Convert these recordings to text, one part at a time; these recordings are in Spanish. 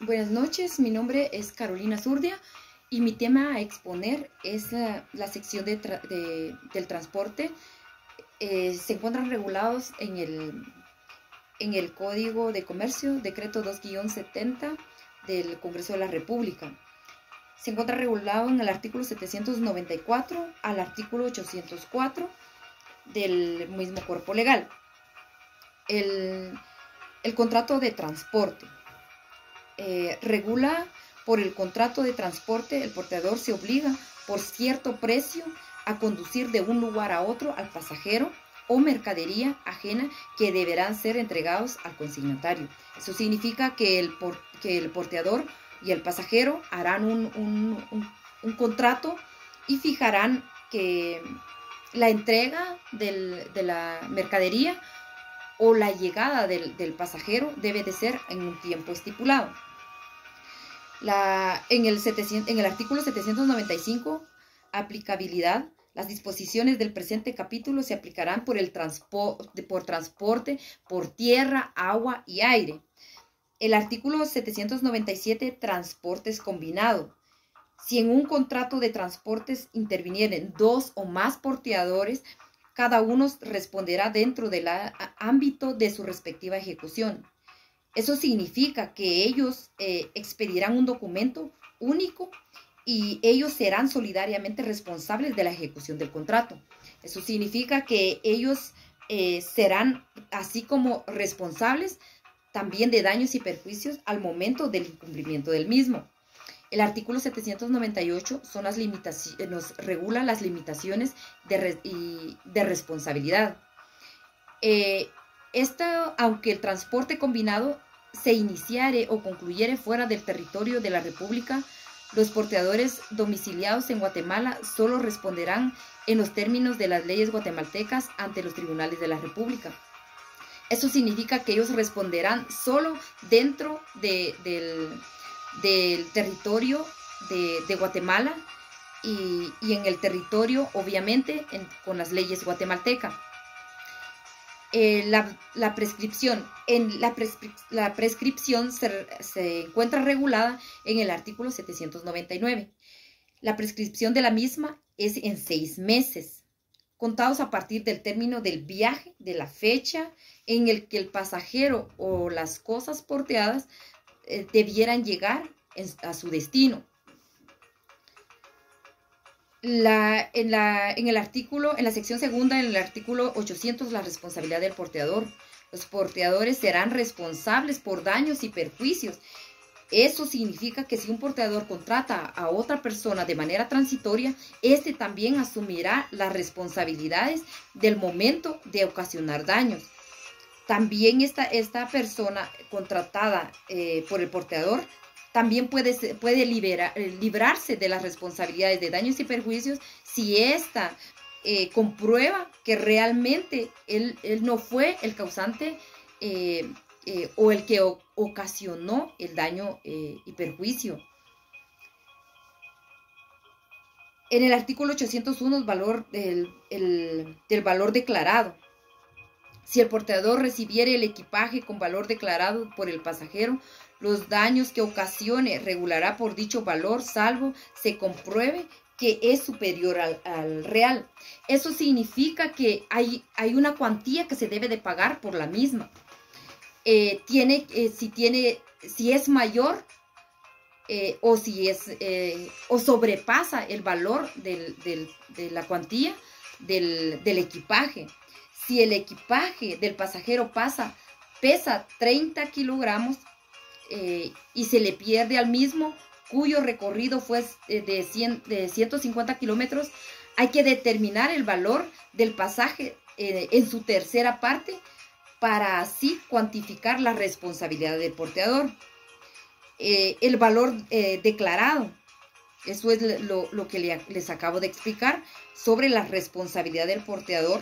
Buenas noches, mi nombre es Carolina Zurdia y mi tema a exponer es la sección del transporte. Se encuentran regulados en el Código de Comercio, decreto 2-70 del Congreso de la República. Se encuentra regulado en el artículo 794 al artículo 804 del mismo cuerpo legal. El contrato de transporte. Regula por el contrato de transporte, el porteador se obliga por cierto precio a conducir de un lugar a otro al pasajero o mercadería ajena que deberán ser entregados al consignatario. Eso significa que el porteador y el pasajero harán un contrato y fijarán que la entrega de la mercadería o la llegada del pasajero debe de ser en un tiempo estipulado. En el artículo 795, aplicabilidad. Las disposiciones del presente capítulo se aplicarán por transporte por tierra, agua y aire. El artículo 797, transportes combinados. Si en un contrato de transportes intervinieren dos o más porteadores, cada uno responderá dentro del ámbito de su respectiva ejecución. Eso significa que ellos expedirán un documento único y ellos serán solidariamente responsables de la ejecución del contrato. Eso significa que ellos serán así como responsables también de daños y perjuicios al momento del incumplimiento del mismo. El artículo 798 nos regula las limitaciones de responsabilidad. Aunque el transporte combinado se iniciare o concluyere fuera del territorio de la República, los porteadores domiciliados en Guatemala solo responderán en los términos de las leyes guatemaltecas ante los tribunales de la República. Eso significa que ellos responderán solo dentro del territorio de Guatemala y en el territorio, obviamente, con las leyes guatemaltecas. La prescripción. La prescripción se encuentra regulada en el artículo 799. La prescripción de la misma es en 6 meses, contados a partir del término del viaje, de la fecha en el que el pasajero o las cosas porteadas debieran llegar a su destino. En la sección segunda, en el artículo 800, la responsabilidad del porteador. Los porteadores serán responsables por daños y perjuicios. Eso significa que si un porteador contrata a otra persona de manera transitoria, este también asumirá las responsabilidades del momento de ocasionar daños. También esta persona contratada por el porteador también puede librarse de las responsabilidades de daños y perjuicios si ésta comprueba que realmente él no fue el causante o el que ocasionó el daño y perjuicio. En el artículo 801, el valor del valor declarado. Si el porteador recibiere el equipaje con valor declarado por el pasajero, los daños que ocasione regulará por dicho valor, salvo se compruebe que es superior al real. Eso significa que hay una cuantía que se debe de pagar por la misma. Si es mayor o sobrepasa el valor de la cuantía del equipaje. Si el equipaje del pasajero pesa 30 kilogramos y se le pierde al mismo, cuyo recorrido fue de 150 kilómetros, hay que determinar el valor del pasaje en su tercera parte para así cuantificar la responsabilidad del porteador. El valor declarado, eso es lo que les acabo de explicar sobre la responsabilidad del porteador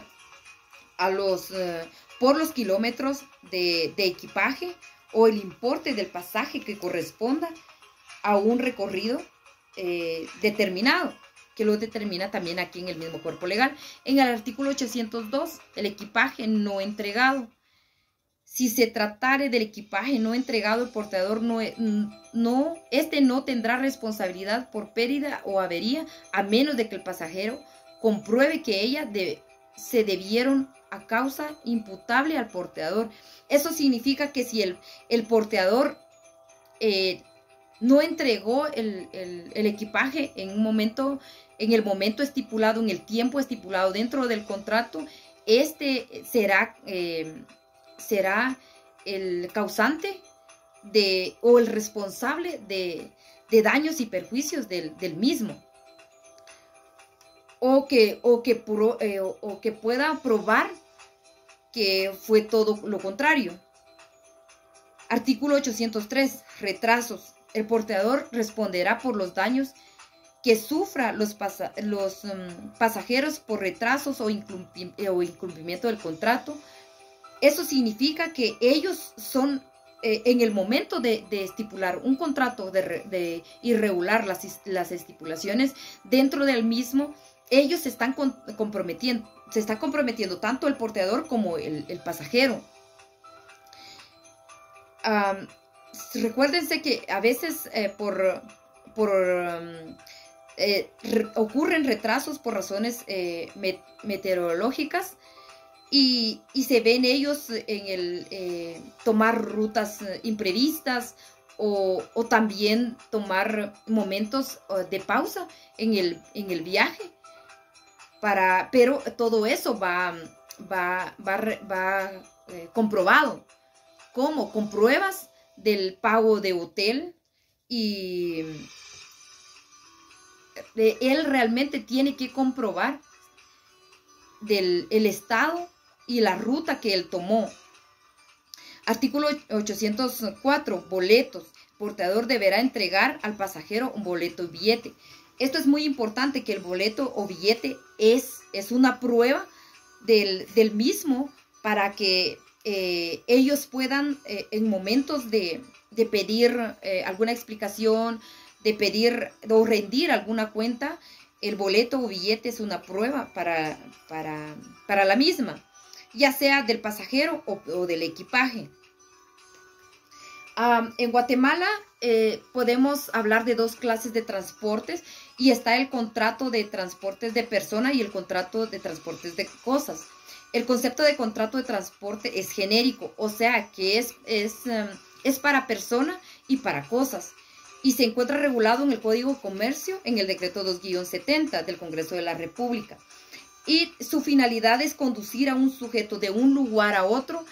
por los kilómetros de equipaje o el importe del pasaje que corresponda a un recorrido determinado, que lo determina también aquí en el mismo cuerpo legal. En el artículo 802, el equipaje no entregado. Si se tratare del equipaje no entregado, el porteador no tendrá responsabilidad por pérdida o avería, a menos de que el pasajero compruebe que se debieron a causa imputable al porteador. Eso significa que si el porteador no entregó el equipaje en el momento estipulado, en el tiempo estipulado dentro del contrato, será el causante o el responsable de daños y perjuicios del mismo. O que pueda probar que fue todo lo contrario. Artículo 803. Retrasos. El porteador responderá por los daños que sufra los pasajeros por retrasos o incumplimiento del contrato. Eso significa que ellos son, en el momento de estipular un contrato y regular las estipulaciones dentro del mismo, ellos se están comprometiendo tanto el porteador como el pasajero. Recuérdense que a veces ocurren retrasos por razones meteorológicas y se ven ellos en tomar rutas imprevistas o también tomar momentos de pausa en el viaje. Pero todo eso va comprobado. ¿Cómo? Con pruebas del pago de hotel, y él realmente tiene que comprobar el estado y la ruta que él tomó. Artículo 804. Boletos. El porteador deberá entregar al pasajero un boleto y billete. Esto es muy importante, que el boleto o billete es una prueba del mismo, para que ellos puedan, en momentos de pedir alguna explicación, de pedir o rendir alguna cuenta, el boleto o billete es una prueba para la misma, ya sea del pasajero o del equipaje. En Guatemala podemos hablar de dos clases de transportes, y está el contrato de transportes de persona y el contrato de transportes de cosas. El concepto de contrato de transporte es genérico, o sea que es para persona y para cosas, y se encuentra regulado en el Código de Comercio, en el decreto 2-70 del Congreso de la República. Y su finalidad es conducir a un sujeto de un lugar a otro,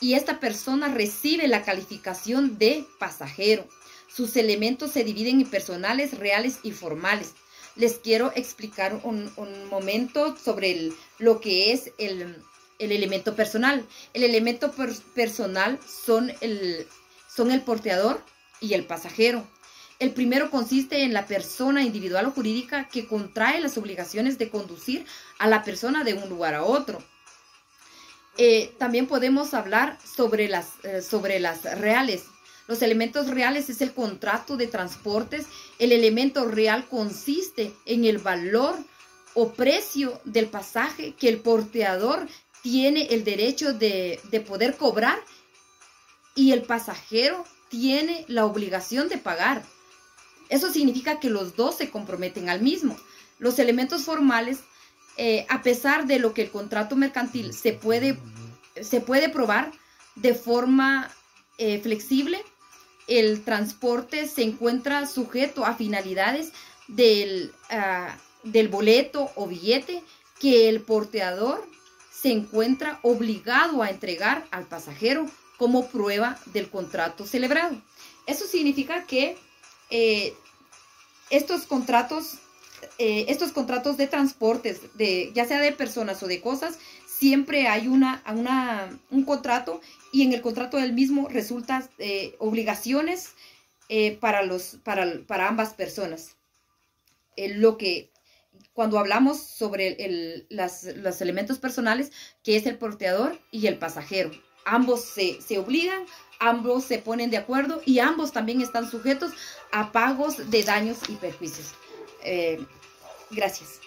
y esta persona recibe la calificación de pasajero. Sus elementos se dividen en personales, reales y formales. Les quiero explicar un momento sobre lo que es el elemento personal. El elemento personal son el porteador y el pasajero. El primero consiste en la persona individual o jurídica que contrae las obligaciones de conducir a la persona de un lugar a otro. También podemos hablar sobre las reales. Los elementos reales es el contrato de transportes. El elemento real consiste en el valor o precio del pasaje que el porteador tiene el derecho de poder cobrar, y el pasajero tiene la obligación de pagar. Eso significa que los dos se comprometen al mismo. Los elementos formales, a pesar de lo que el contrato mercantil se puede probar de forma flexible, el transporte se encuentra sujeto a finalidades del boleto o billete que el porteador se encuentra obligado a entregar al pasajero como prueba del contrato celebrado. Eso significa que estos contratos de transportes, ya sea de personas o de cosas, siempre hay un contrato, y en el contrato del mismo resultan obligaciones para ambas personas. Cuando hablamos sobre los elementos personales, que es el porteador y el pasajero, ambos se obligan, ambos se ponen de acuerdo, y ambos también están sujetos a pagos de daños y perjuicios. Gracias.